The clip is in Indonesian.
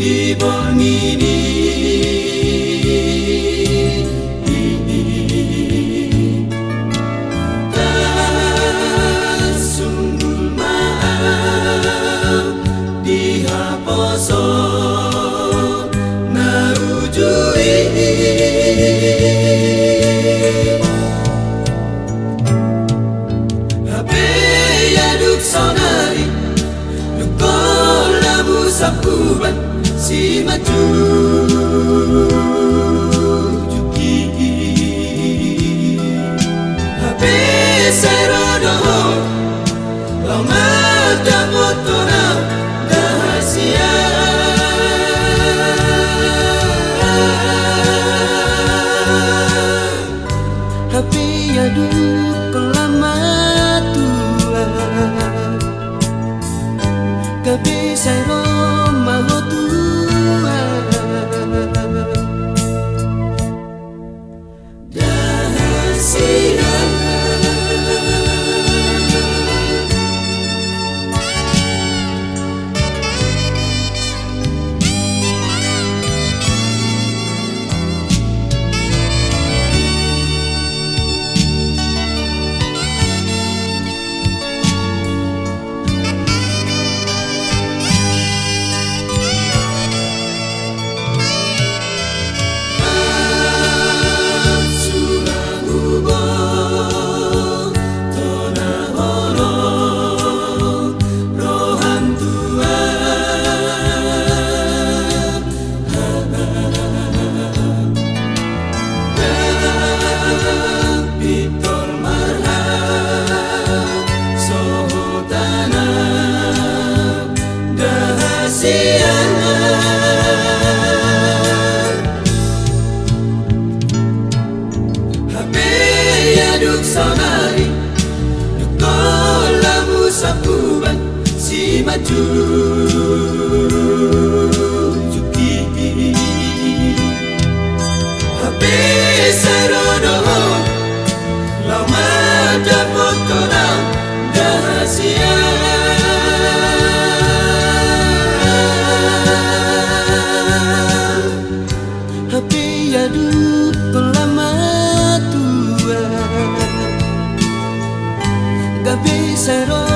Di bangini tak sungguh maaf dihaposo narujui habe yaduk sonari nukolamu sapuban si maju juki habe serodo lama damotona dahasia habe yadu kelama tua gabe sero mahotu sonari nukolamu sapuban si maju juki habe serodo lama dapotona dahasia habe yaduk kelama gabe sero